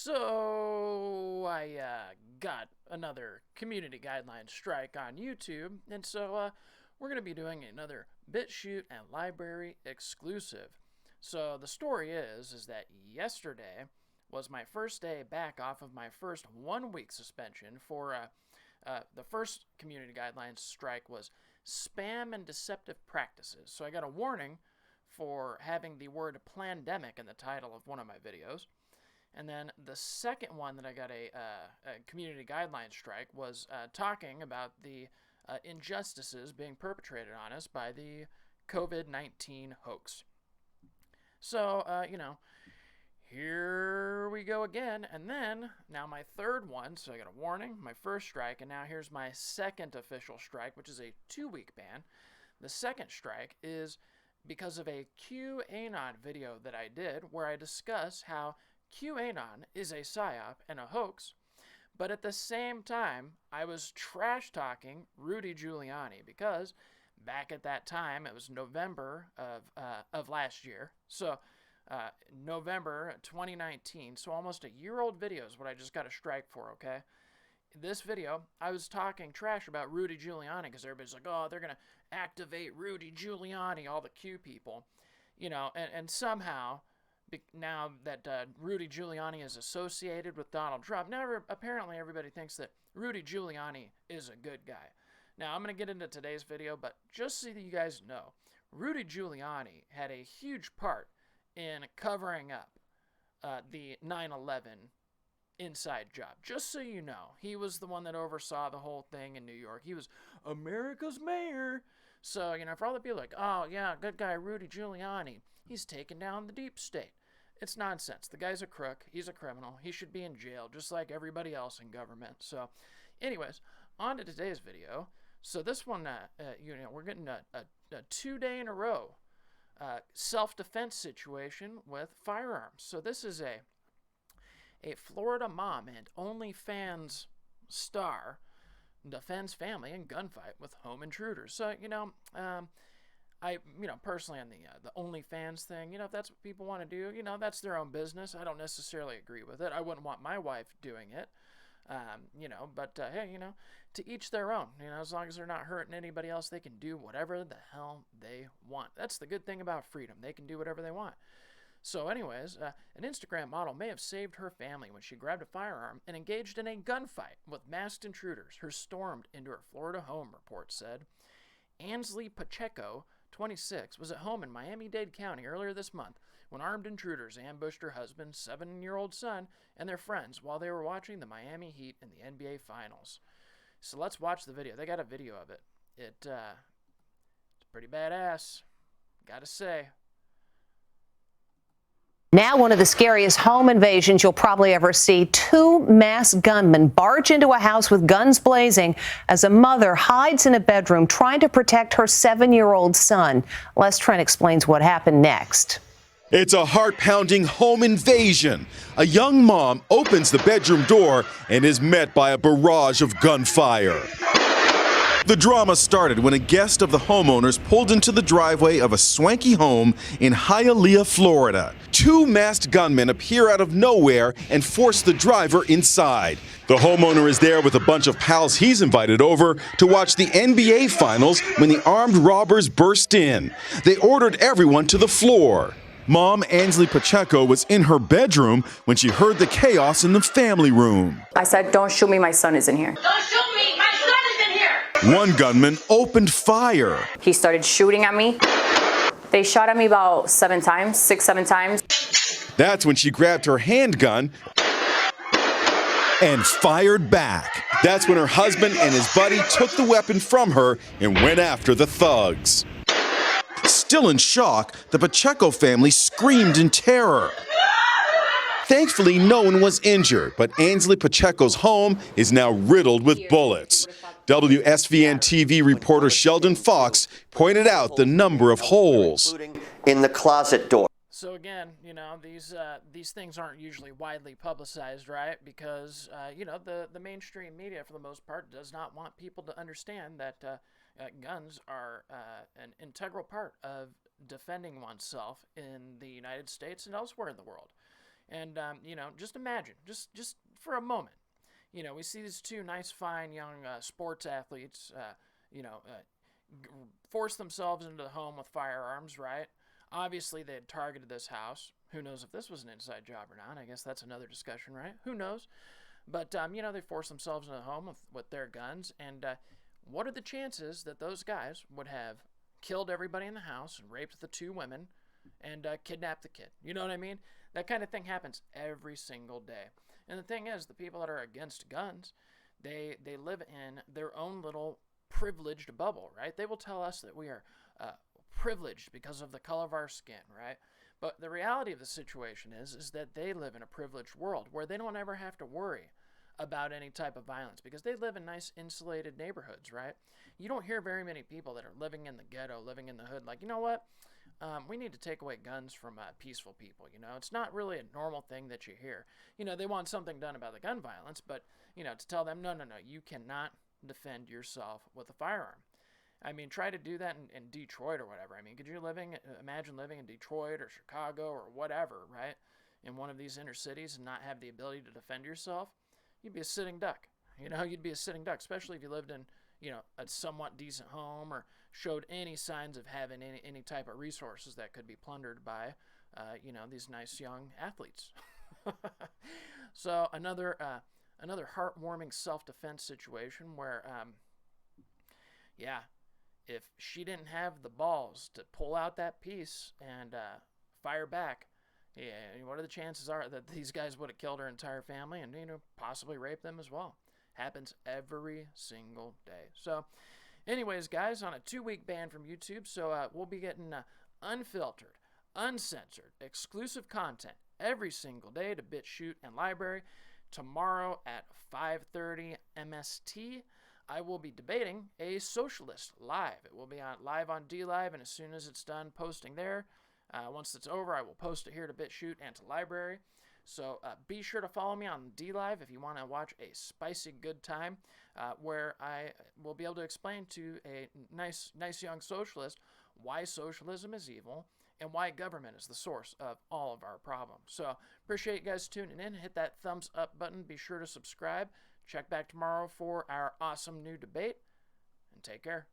So I got another community guideline strike on YouTube, and so we're going to be doing another BitChute and library exclusive. So the story is that yesterday was my first day back off of my first 1 week suspension for the first community guidelines strike was spam and deceptive practices. So I got a warning for having the word pandemic in the title of one of my videos. And then the second one that I got a community guideline strike was talking about the injustices being perpetrated on us by the COVID-19 hoax. So, here we go again. And then, now my third one, so I got a warning, my first strike, and now here's my second official strike, which is a 2-week ban. The second strike is because of a QAnon video that I did where I discuss how QAnon is a psyop and a hoax, but at the same time, I was trash-talking Rudy Giuliani because back at that time, it was November of last year, so November 2019, so almost a year-old video is what I just got a strike for, okay? This video, I was talking trash about Rudy Giuliani because everybody's like, oh, they're going to activate Rudy Giuliani, all the Q people, and somehow now that Rudy Giuliani is associated with Donald Trump, now apparently everybody thinks that Rudy Giuliani is a good guy. Now, I'm going to get into today's video, but just so that you guys know, Rudy Giuliani had a huge part in covering up the 9/11 inside job. Just so you know, he was the one that oversaw the whole thing in New York. He was America's mayor. So, for all the people like, oh, yeah, good guy Rudy Giuliani, he's taken down the deep state. It's nonsense. The guy's a crook. He's a criminal. He should be in jail, just like everybody else in government. So, anyways, on to today's video. So this one, we're getting a 2-day in a row self-defense situation with firearms. So this is a Florida mom and Onlyfans star defends family in gunfight with home intruders. So, I, personally on the OnlyFans thing, if that's what people want to do, that's their own business. I don't necessarily agree with it. I wouldn't want my wife doing it, but hey, to each their own. As long as they're not hurting anybody else, they can do whatever the hell they want. That's the good thing about freedom. They can do whatever they want. So anyways, an Instagram model may have saved her family when she grabbed a firearm and engaged in a gunfight with masked intruders who stormed into her Florida home, reports said. Ansley Pacheco, 26, was at home in Miami-Dade County earlier this month when armed intruders ambushed her husband's 7-year-old son and their friends while they were watching the Miami Heat in the NBA Finals. So let's watch the video. They got a video of it. It's pretty badass, gotta say. Now, one of the scariest home invasions you'll probably ever see. 2 masked gunmen barge into a house with guns blazing as a mother hides in a bedroom trying to protect her 7-year-old son. Les Trent explains what happened next. It's a heart-pounding home invasion. A young mom opens the bedroom door and is met by a barrage of gunfire. The drama started when a guest of the homeowners pulled into the driveway of a swanky home in Hialeah, Florida. 2 masked gunmen appear out of nowhere and force the driver inside. The homeowner is there with a bunch of pals he's invited over to watch the NBA Finals when the armed robbers burst in. They ordered everyone to the floor. Mom Ansley Pacheco was in her bedroom when she heard the chaos in the family room. I said, don't shoot me, my son is in here. Don't shoot me, my son is in here. One gunman opened fire. He started shooting at me. They shot at me about 7 times, 7 times. That's when she grabbed her handgun and fired back. That's when her husband and his buddy took the weapon from her and went after the thugs. Still in shock, the Pacheco family screamed in terror. Thankfully, no one was injured, but Ansley Pacheco's home is now riddled with bullets. WSVN TV reporter Sheldon Fox pointed out the number of holes in the closet door. So again, these things aren't usually widely publicized, right? Because the mainstream media, for the most part, does not want people to understand that guns are an integral part of defending oneself in the United States and elsewhere in the world. And, just imagine, just for a moment, we see these two nice, fine young sports athletes, force themselves into the home with firearms, right? Obviously, they had targeted this house. Who knows if this was an inside job or not? I guess that's another discussion, right? Who knows? But, they force themselves into the home with their guns. And what are the chances that those guys would have killed everybody in the house and raped the two women and kidnapped the kid? You know what I mean? That kind of thing happens every single day. And the thing is, the people that are against guns, they live in their own little privileged bubble, right? They will tell us that we are privileged because of the color of our skin, right? But the reality of the situation is that they live in a privileged world where they don't ever have to worry about any type of violence because they live in nice insulated neighborhoods, right? You don't hear very many people that are living in the ghetto, living in the hood, like, you know what? We need to take away guns from peaceful people. It's not really a normal thing that you hear. They want something done about the gun violence, but, to tell them, no, you cannot defend yourself with a firearm. I mean, try to do that in Detroit or whatever. I mean, could you imagine living in Detroit or Chicago or whatever, right? In one of these inner cities and not have the ability to defend yourself? You'd be a sitting duck. You'd be a sitting duck, especially if you lived in, a somewhat decent home or showed any signs of having any type of resources that could be plundered by, these nice young athletes. So another heartwarming self-defense situation where, if she didn't have the balls to pull out that piece and fire back, what are the chances are that these guys would have killed her entire family and, possibly raped them as well? Happens every single day. So, anyways, guys, on a 2-week ban from YouTube, so we'll be getting unfiltered, uncensored, exclusive content every single day to BitChute and Library. Tomorrow at 5:30 MST, I will be debating a socialist live. It will be live on DLive, and as soon as it's done posting there, once it's over, I will post it here to BitChute and to Library. So be sure to follow me on DLive if you want to watch a spicy good time where I will be able to explain to a nice young socialist why socialism is evil and why government is the source of all of our problems. So appreciate you guys tuning in. Hit that thumbs up button. Be sure to subscribe. Check back tomorrow for our awesome new debate, and take care.